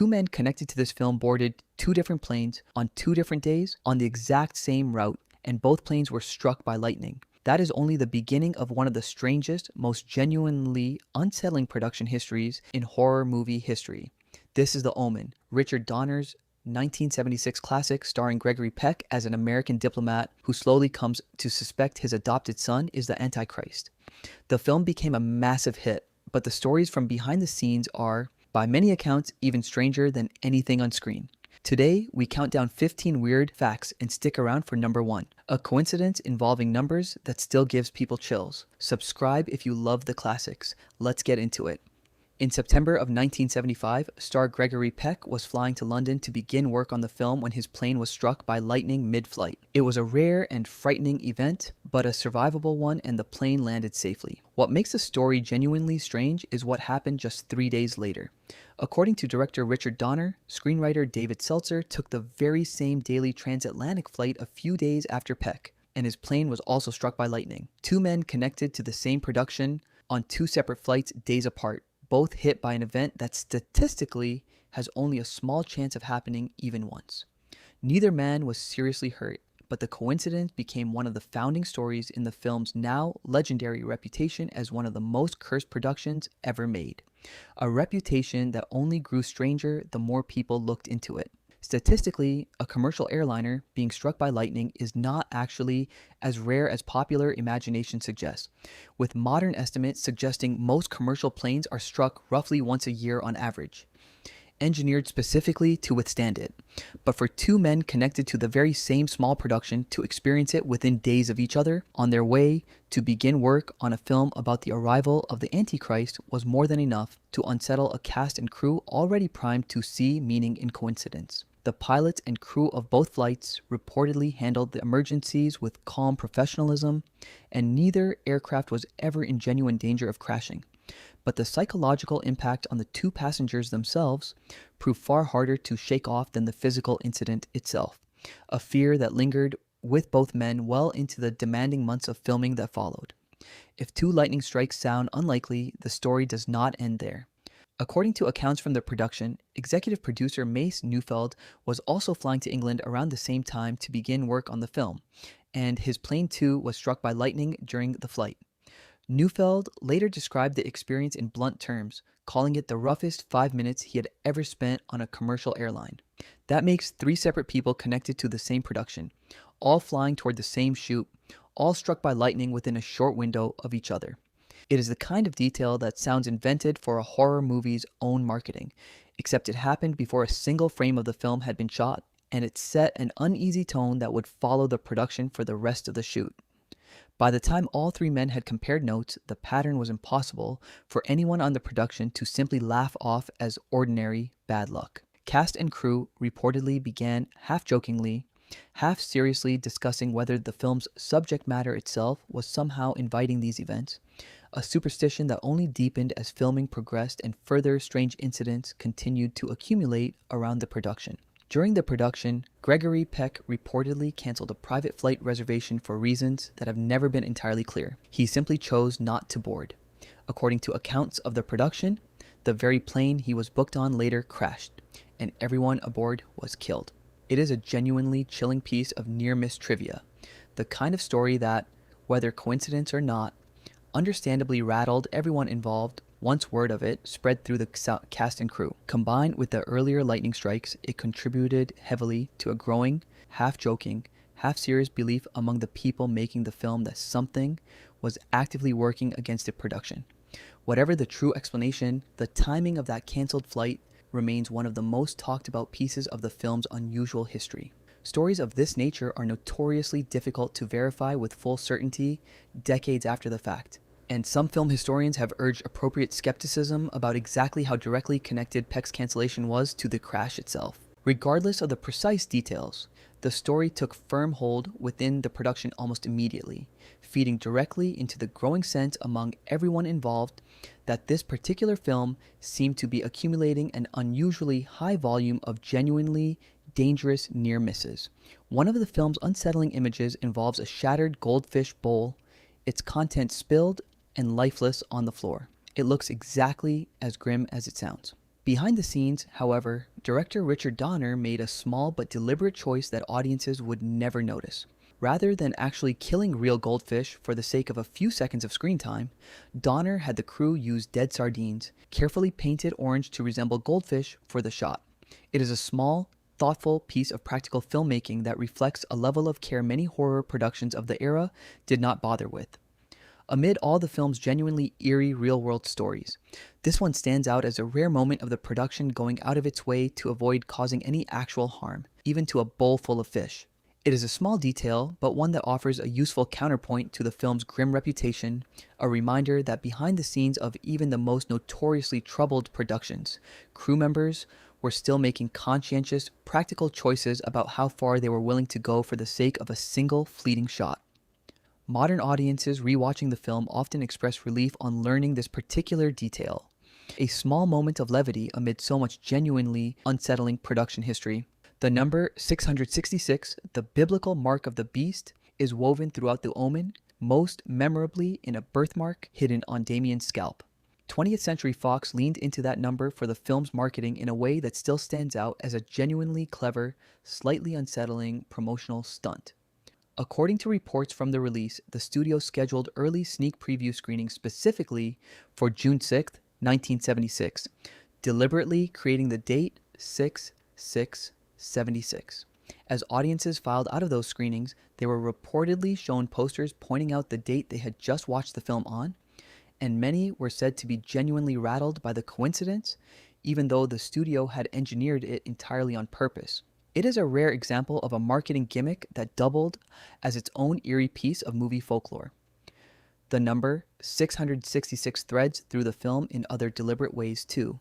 Two men connected to this film boarded two different planes on two different days on the exact same route, and both planes were struck by lightning. That is only the beginning of one of the strangest, most genuinely unsettling production histories in horror movie history. This is The Omen, Richard Donner's 1976 classic starring Gregory Peck as an American diplomat who slowly comes to suspect his adopted son is the Antichrist. The film became a massive hit, but the stories from behind the scenes are, by many accounts, even stranger than anything on screen. Today, we count down 15 weird facts and stick around for number 1, a coincidence involving numbers that still gives people chills. Subscribe if you love the classics. Let's get into it. In September of 1975, star Gregory Peck was flying to London to begin work on the film when his plane was struck by lightning mid-flight. It was a rare and frightening event, but a survivable one, and the plane landed safely. What makes the story genuinely strange is what happened just 3 days later. According to director Richard Donner, screenwriter David Seltzer took the very same daily transatlantic flight a few days after Peck, and his plane was also struck by lightning. Two men connected to the same production on two separate flights days apart, both hit by an event that statistically has only a small chance of happening even once. Neither man was seriously hurt, but the coincidence became one of the founding stories in the film's now legendary reputation as one of the most cursed productions ever made. A reputation that only grew stranger the more people looked into it. Statistically, a commercial airliner being struck by lightning is not actually as rare as popular imagination suggests, with modern estimates suggesting most commercial planes are struck roughly once a year on average, engineered specifically to withstand it. But for two men connected to the very same small production to experience it within days of each other on their way to begin work on a film about the arrival of the Antichrist was more than enough to unsettle a cast and crew already primed to see meaning in coincidence. The pilots and crew of both flights reportedly handled the emergencies with calm professionalism, and neither aircraft was ever in genuine danger of crashing. But the psychological impact on the two passengers themselves proved far harder to shake off than the physical incident itself, a fear that lingered with both men well into the demanding months of filming that followed. If two lightning strikes sound unlikely, the story does not end there. According to accounts from the production, executive producer Mace Neufeld was also flying to England around the same time to begin work on the film, and his plane too was struck by lightning during the flight. Neufeld later described the experience in blunt terms, calling it the roughest 5 minutes he had ever spent on a commercial airline. That makes 3 separate people connected to the same production, all flying toward the same chute, all struck by lightning within a short window of each other. It is the kind of detail that sounds invented for a horror movie's own marketing, except it happened before a single frame of the film had been shot, and it set an uneasy tone that would follow the production for the rest of the shoot. By the time all 3 men had compared notes, the pattern was impossible for anyone on the production to simply laugh off as ordinary bad luck. Cast and crew reportedly began half-jokingly, half-seriously discussing whether the film's subject matter itself was somehow inviting these events, a superstition that only deepened as filming progressed and further strange incidents continued to accumulate around the production. During the production, Gregory Peck reportedly canceled a private flight reservation for reasons that have never been entirely clear. He simply chose not to board. According to accounts of the production, the very plane he was booked on later crashed, and everyone aboard was killed. It is a genuinely chilling piece of near-miss trivia, the kind of story that, whether coincidence or not, understandably rattled everyone involved once word of it spread through the cast and crew. Combined with the earlier lightning strikes, it contributed heavily to a growing, half-joking, half-serious belief among the people making the film that something was actively working against the production. Whatever the true explanation, the timing of that canceled flight remains one of the most talked about pieces of the film's unusual history. Stories of this nature are notoriously difficult to verify with full certainty decades after the fact, and some film historians have urged appropriate skepticism about exactly how directly connected Peck's cancellation was to the crash itself. Regardless of the precise details, the story took firm hold within the production almost immediately, feeding directly into the growing sense among everyone involved that this particular film seemed to be accumulating an unusually high volume of genuinely dangerous near misses. One of the film's unsettling images involves a shattered goldfish bowl, its contents spilled and lifeless on the floor. It looks exactly as grim as it sounds. Behind the scenes, however, director Richard Donner made a small but deliberate choice that audiences would never notice. Rather than actually killing real goldfish for the sake of a few seconds of screen time, Donner had the crew use dead sardines, carefully painted orange to resemble goldfish, for the shot. It is a small, thoughtful piece of practical filmmaking that reflects a level of care many horror productions of the era did not bother with. Amid all the film's genuinely eerie real-world stories, this one stands out as a rare moment of the production going out of its way to avoid causing any actual harm, even to a bowl full of fish. It is a small detail, but one that offers a useful counterpoint to the film's grim reputation, a reminder that behind the scenes of even the most notoriously troubled productions, crew members were still making conscientious, practical choices about how far they were willing to go for the sake of a single fleeting shot. Modern audiences rewatching the film often express relief on learning this particular detail. A small moment of levity amid so much genuinely unsettling production history. The number 666, the biblical mark of the beast, is woven throughout the Omen, most memorably in a birthmark hidden on Damien's scalp. 20th Century Fox leaned into that number for the film's marketing in a way that still stands out as a genuinely clever, slightly unsettling promotional stunt. According to reports from the release, the studio scheduled early sneak preview screenings specifically for June 6, 1976, deliberately creating the date 6/6/76. As audiences filed out of those screenings, they were reportedly shown posters pointing out the date they had just watched the film on, and many were said to be genuinely rattled by the coincidence, even though the studio had engineered it entirely on purpose. It is a rare example of a marketing gimmick that doubled as its own eerie piece of movie folklore. The number 666 threads through the film in other deliberate ways too,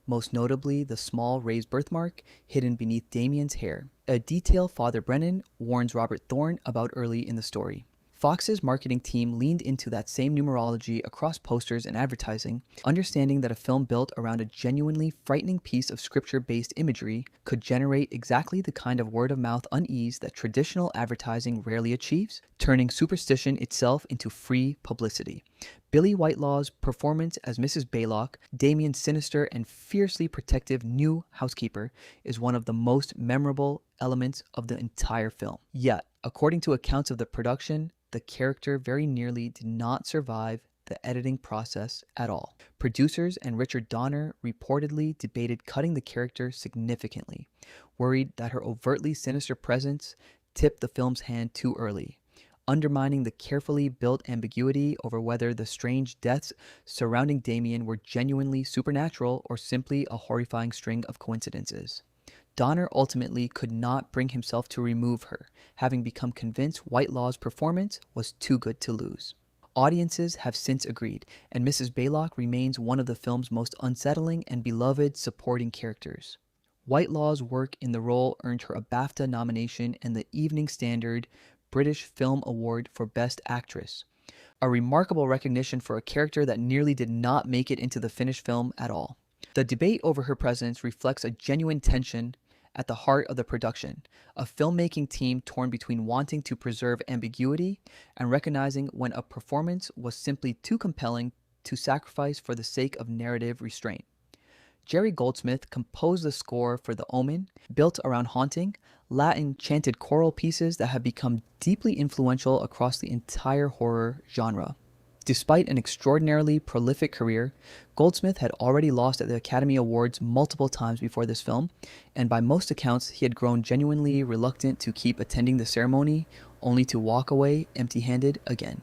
most notably the small raised birthmark hidden beneath Damien's hair, a detail Father Brennan warns Robert Thorne about early in the story. Fox's marketing team leaned into that same numerology across posters and advertising, understanding that a film built around a genuinely frightening piece of scripture-based imagery could generate exactly the kind of word-of-mouth unease that traditional advertising rarely achieves, turning superstition itself into free publicity. Billie Whitelaw's performance as Mrs. Baylock, Damien's sinister and fiercely protective new housekeeper, is one of the most memorable elements of the entire film. Yet, according to accounts of the production, the character very nearly did not survive the editing process at all. Producers and Richard Donner reportedly debated cutting the character significantly, worried that her overtly sinister presence tipped the film's hand too early, undermining the carefully built ambiguity over whether the strange deaths surrounding Damien were genuinely supernatural or simply a horrifying string of coincidences. Donner ultimately could not bring himself to remove her, having become convinced Whitelaw's performance was too good to lose. Audiences have since agreed, and Mrs. Baylock remains one of the film's most unsettling and beloved supporting characters. Whitelaw's work in the role earned her a BAFTA nomination and the Evening Standard British Film Award for Best Actress, a remarkable recognition for a character that nearly did not make it into the finished film at all. The debate over her presence reflects a genuine tension at the heart of the production, a filmmaking team torn between wanting to preserve ambiguity and recognizing when a performance was simply too compelling to sacrifice for the sake of narrative restraint. Jerry Goldsmith composed the score for The Omen, built around haunting, Latin chanted choral pieces that have become deeply influential across the entire horror genre. Despite an extraordinarily prolific career, Goldsmith had already lost at the Academy Awards multiple times before this film, and by most accounts, he had grown genuinely reluctant to keep attending the ceremony, only to walk away empty-handed again.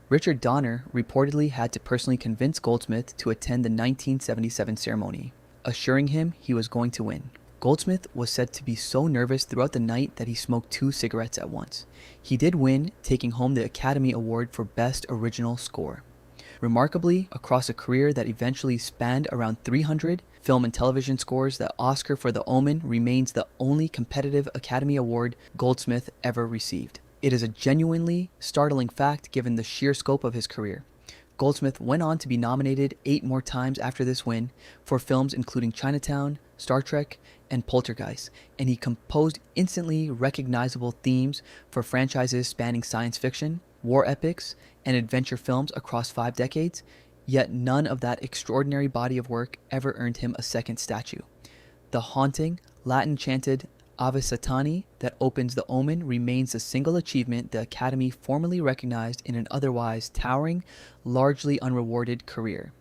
Richard Donner reportedly had to personally convince Goldsmith to attend the 1977 ceremony, assuring him he was going to win. Goldsmith was said to be so nervous throughout the night that he smoked 2 cigarettes at once. He did win, taking home the Academy Award for Best Original Score. Remarkably, across a career that eventually spanned around 300 film and television scores, the Oscar for The Omen remains the only competitive Academy Award Goldsmith ever received. It is a genuinely startling fact given the sheer scope of his career. Goldsmith went on to be nominated 8 more times after this win for films including Chinatown, Star Trek, and Poltergeist, and he composed instantly recognizable themes for franchises spanning science fiction, war epics, and adventure films across 5 decades. Yet none of that extraordinary body of work ever earned him a second statue. The haunting, Latin-chanted Ave Satani that opens the Omen remains the single achievement the Academy formally recognized in an otherwise towering, largely unrewarded career.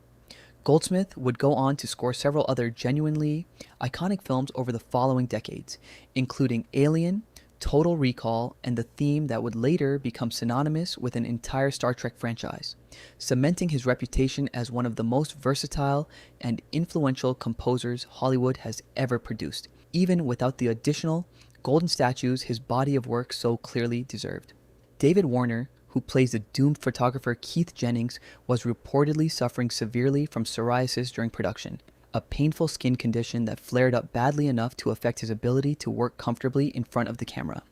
Goldsmith would go on to score several other genuinely iconic films over the following decades, including Alien, Total Recall, and the theme that would later become synonymous with an entire Star Trek franchise, cementing his reputation as one of the most versatile and influential composers Hollywood has ever produced, even without the additional golden statues his body of work so clearly deserved. David Warner, who plays the doomed photographer Keith Jennings, was reportedly suffering severely from psoriasis during production, a painful skin condition that flared up badly enough to affect his ability to work comfortably in front of the camera.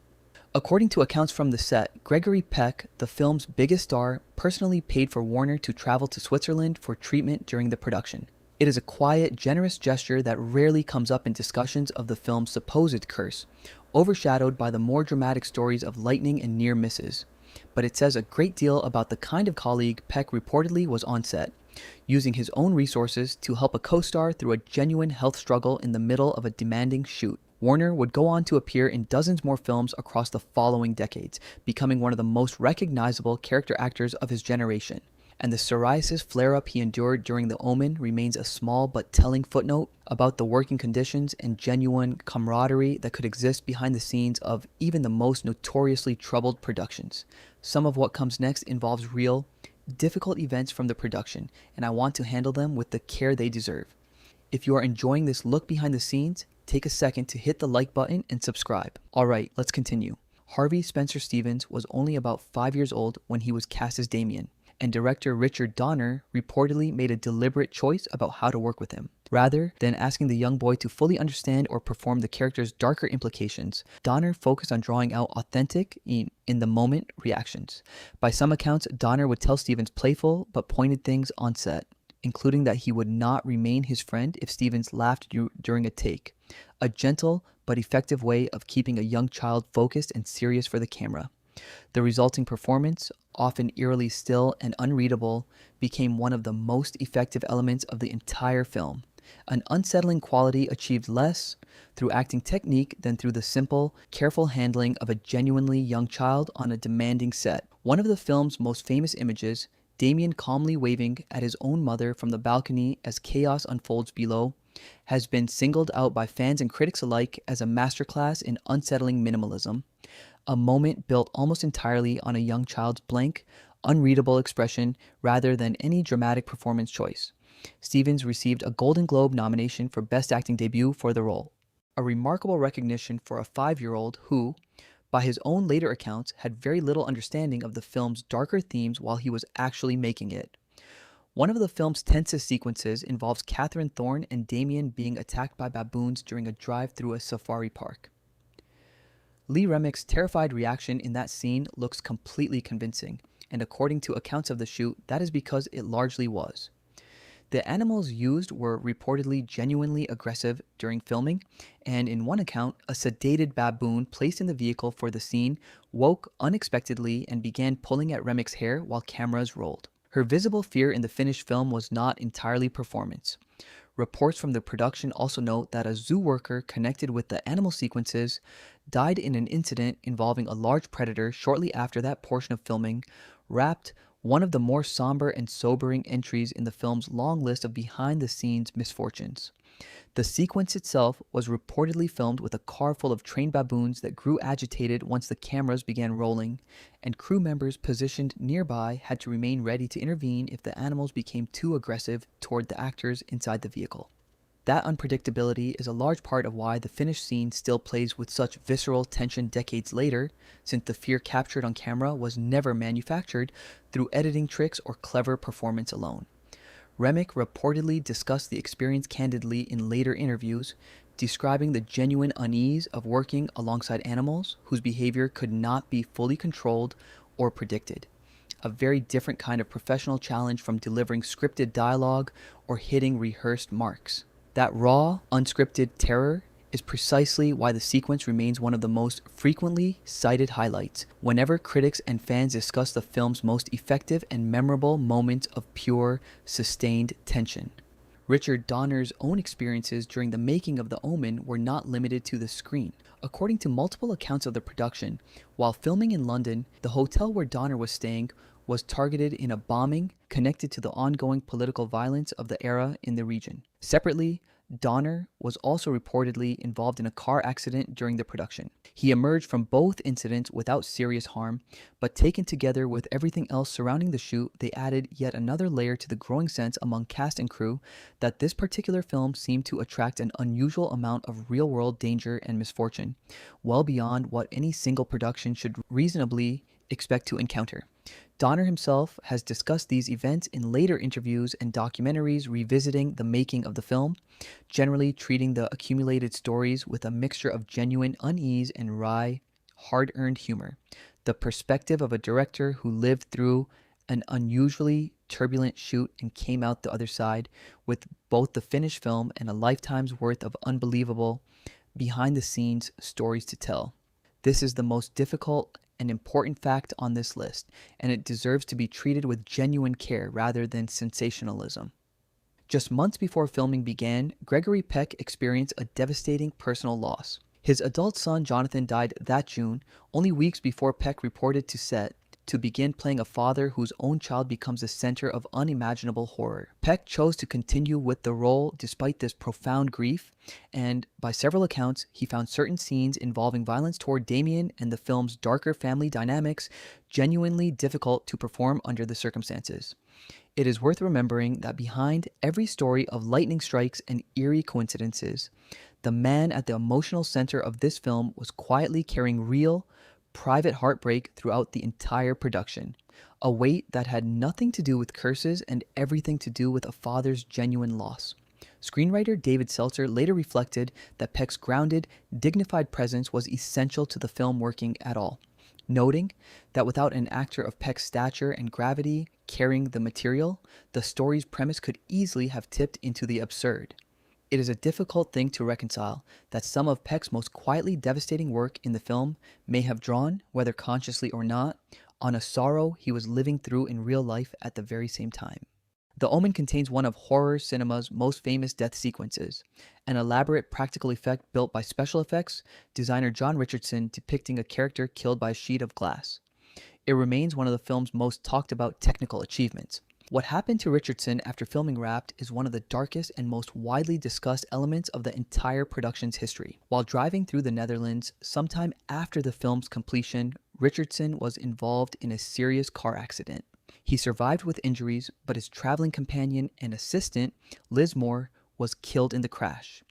According to accounts from the set, Gregory Peck, the film's biggest star, personally paid for Warner to travel to Switzerland for treatment during the production. It is a quiet, generous gesture that rarely comes up in discussions of the film's supposed curse, overshadowed by the more dramatic stories of lightning and near misses. But it says a great deal about the kind of colleague Peck reportedly was on set, using his own resources to help a co-star through a genuine health struggle in the middle of a demanding shoot. Warner would go on to appear in dozens more films across the following decades, becoming one of the most recognizable character actors of his generation. And the psoriasis flare-up he endured during The Omen remains a small but telling footnote about the working conditions and genuine camaraderie that could exist behind the scenes of even the most notoriously troubled productions. Some of what comes next involves real, difficult events from the production, and I want to handle them with the care they deserve. If you are enjoying this look behind the scenes, take a second to hit the like button and subscribe. Alright, let's continue. Harvey Spencer Stevens was only about 5 years old when he was cast as Damien, and director Richard Donner reportedly made a deliberate choice about how to work with him. Rather than asking the young boy to fully understand or perform the character's darker implications, Donner focused on drawing out authentic, in-the-moment reactions. By some accounts, Donner would tell Stevens playful but pointed things on set, including that he would not remain his friend if Stevens laughed during a take, a gentle but effective way of keeping a young child focused and serious for the camera. The resulting performance, often eerily still and unreadable, became one of the most effective elements of the entire film. An unsettling quality achieved less through acting technique than through the simple, careful handling of a genuinely young child on a demanding set. One of the film's most famous images, Damien calmly waving at his own mother from the balcony as chaos unfolds below, has been singled out by fans and critics alike as a masterclass in unsettling minimalism, a moment built almost entirely on a young child's blank, unreadable expression rather than any dramatic performance choice. Stevens received a Golden Globe nomination for Best Acting Debut for the role, a remarkable recognition for a 5-year-old who, by his own later accounts, had very little understanding of the film's darker themes while he was actually making it. One of the film's tensest sequences involves Catherine Thorne and Damien being attacked by baboons during a drive through a safari park. Lee Remick's terrified reaction in that scene looks completely convincing, and according to accounts of the shoot, that is because it largely was. The animals used were reportedly genuinely aggressive during filming, and in one account, a sedated baboon placed in the vehicle for the scene woke unexpectedly and began pulling at Remick's hair while cameras rolled. Her visible fear in the finished film was not entirely performance. Reports from the production also note that a zoo worker connected with the animal sequences died in an incident involving a large predator shortly after that portion of filming wrapped one of the more somber and sobering entries in the film's long list of behind-the-scenes misfortunes. The sequence itself was reportedly filmed with a car full of trained baboons that grew agitated once the cameras began rolling, and crew members positioned nearby had to remain ready to intervene if the animals became too aggressive toward the actors inside the vehicle. That unpredictability is a large part of why the finished scene still plays with such visceral tension decades later, since the fear captured on camera was never manufactured through editing tricks or clever performance alone. Remick reportedly discussed the experience candidly in later interviews, describing the genuine unease of working alongside animals whose behavior could not be fully controlled or predicted. A very different kind of professional challenge from delivering scripted dialogue or hitting rehearsed marks. That raw, unscripted terror is precisely why the sequence remains one of the most frequently cited highlights whenever critics and fans discuss the film's most effective and memorable moments of pure, sustained tension. Richard Donner's own experiences during the making of The Omen were not limited to the screen. According to multiple accounts of the production, while filming in London, the hotel where Donner was staying was targeted in a bombing connected to the ongoing political violence of the era in the region. Separately, Donner was also reportedly involved in a car accident during the production. He emerged from both incidents without serious harm, but taken together with everything else surrounding the shoot, they added yet another layer to the growing sense among cast and crew that this particular film seemed to attract an unusual amount of real-world danger and misfortune, well beyond what any single production should reasonably expect to encounter. Donner himself has discussed these events in later interviews and documentaries revisiting the making of the film, generally treating the accumulated stories with a mixture of genuine unease and wry, hard-earned humor. The perspective of a director who lived through an unusually turbulent shoot and came out the other side with both the finished film and a lifetime's worth of unbelievable behind-the-scenes stories to tell. This is the most difficult and important fact on this list, and it deserves to be treated with genuine care rather than sensationalism. Just months before filming began, Gregory Peck experienced a devastating personal loss. His adult son Jonathan died that June, only weeks before Peck reported to set to begin playing a father whose own child becomes the center of unimaginable horror. Peck chose to continue with the role despite this profound grief, and by several accounts, he found certain scenes involving violence toward Damien and the film's darker family dynamics genuinely difficult to perform under the circumstances. It is worth remembering that behind every story of lightning strikes and eerie coincidences, the man at the emotional center of this film was quietly carrying real, private heartbreak throughout the entire production, a weight that had nothing to do with curses and everything to do with a father's genuine loss. Screenwriter David Seltzer later reflected that Peck's grounded, dignified presence was essential to the film working at all, noting that without an actor of Peck's stature and gravity carrying the material, the story's premise could easily have tipped into the absurd. It is a difficult thing to reconcile that some of Peck's most quietly devastating work in the film may have drawn, whether consciously or not, on a sorrow he was living through in real life at the very same time. The Omen contains one of horror cinema's most famous death sequences, an elaborate practical effect built by special effects designer John Richardson depicting a character killed by a sheet of glass. It remains one of the film's most talked about technical achievements. What happened to Richardson after filming Wrapped is one of the darkest and most widely discussed elements of the entire production's history. While driving through the Netherlands sometime after the film's completion, Richardson was involved in a serious car accident. He survived with injuries, but his traveling companion and assistant, Liz Moore, was killed in the crash.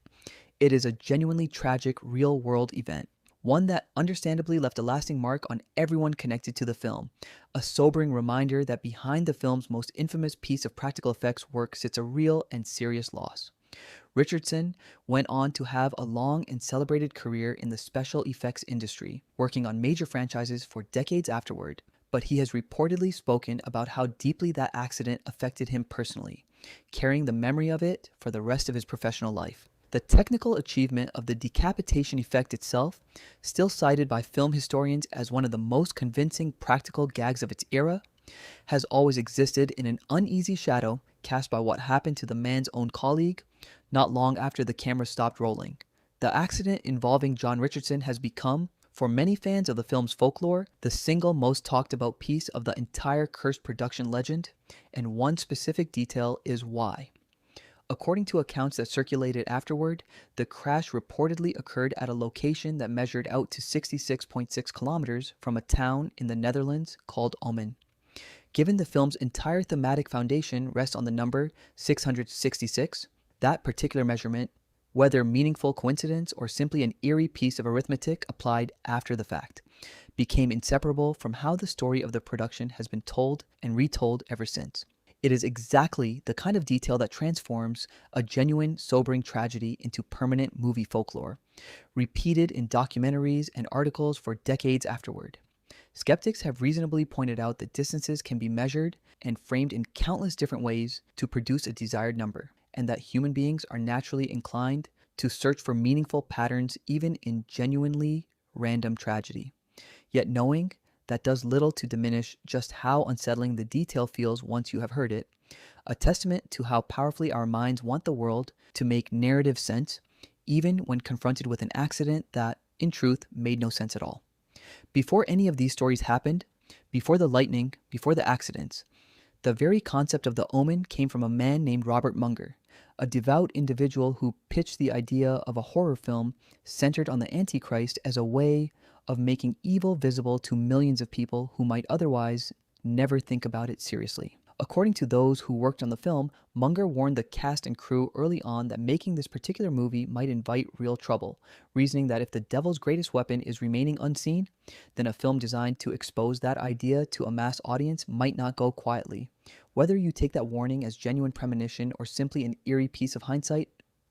It is a genuinely tragic, real-world event, one that understandably left a lasting mark on everyone connected to the film, a sobering reminder that behind the film's most infamous piece of practical effects work sits a real and serious loss. Richardson went on to have a long and celebrated career in the special effects industry, working on major franchises for decades afterward, but he has reportedly spoken about how deeply that accident affected him personally, carrying the memory of it for the rest of his professional life. The technical achievement of the decapitation effect itself, still cited by film historians as one of the most convincing practical gags of its era, has always existed in an uneasy shadow cast by what happened to the man's own colleague not long after the camera stopped rolling. The accident involving John Richardson has become, for many fans of the film's folklore, the single most talked about piece of the entire cursed production legend, and one specific detail is why. According to accounts that circulated afterward, the crash reportedly occurred at a location that measured out to 66.6 kilometers from a town in the Netherlands called Omen. Given the film's entire thematic foundation rests on the number 666, that particular measurement, whether meaningful coincidence or simply an eerie piece of arithmetic applied after the fact, became inseparable from how the story of the production has been told and retold ever since. It is exactly the kind of detail that transforms a genuine, sobering tragedy into permanent movie folklore, repeated in documentaries and articles for decades afterward. Skeptics have reasonably pointed out that distances can be measured and framed in countless different ways to produce a desired number, and that human beings are naturally inclined to search for meaningful patterns even in genuinely random tragedy. Yet knowing that does little to diminish just how unsettling the detail feels once you have heard it, a testament to how powerfully our minds want the world to make narrative sense, even when confronted with an accident that, in truth, made no sense at all. Before any of these stories happened, before the lightning, before the accidents, the very concept of the Omen came from a man named Robert Munger, a devout individual who pitched the idea of a horror film centered on the Antichrist as a way of making evil visible to millions of people who might otherwise never think about it seriously. According to those who worked on the film, Munger warned the cast and crew early on that making this particular movie might invite real trouble, reasoning that if the devil's greatest weapon is remaining unseen, then a film designed to expose that idea to a mass audience might not go quietly. Whether you take that warning as genuine premonition or simply an eerie piece of hindsight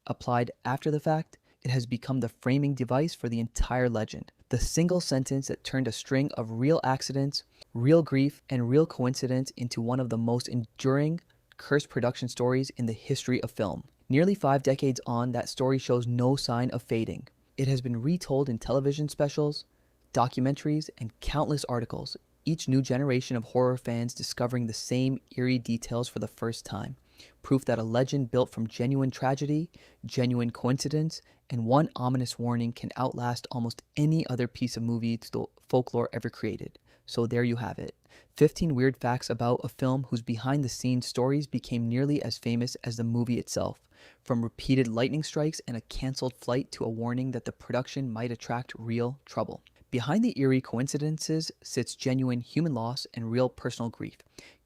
applied after the fact, it has become the framing device for the entire legend. The single sentence that turned a string of real accidents, real grief, and real coincidence into one of the most enduring cursed production stories in the history of film. Nearly 5 decades on, that story shows no sign of fading. It has been retold in television specials, documentaries, and countless articles, each new generation of horror fans discovering the same eerie details for the first time. Proof that a legend built from genuine tragedy, genuine coincidence, and one ominous warning can outlast almost any other piece of movie folklore ever created. So there you have it. 15 weird facts about a film whose behind-the-scenes stories became nearly as famous as the movie itself, from repeated lightning strikes and a canceled flight to a warning that the production might attract real trouble. Behind the eerie coincidences sits genuine human loss and real personal grief,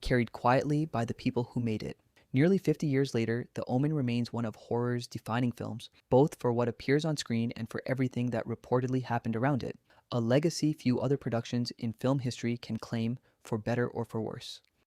carried quietly by the people who made it. Nearly 50 years later, The Omen remains one of horror's defining films, both for what appears on screen and for everything that reportedly happened around it, a legacy few other productions in film history can claim, for better or for worse.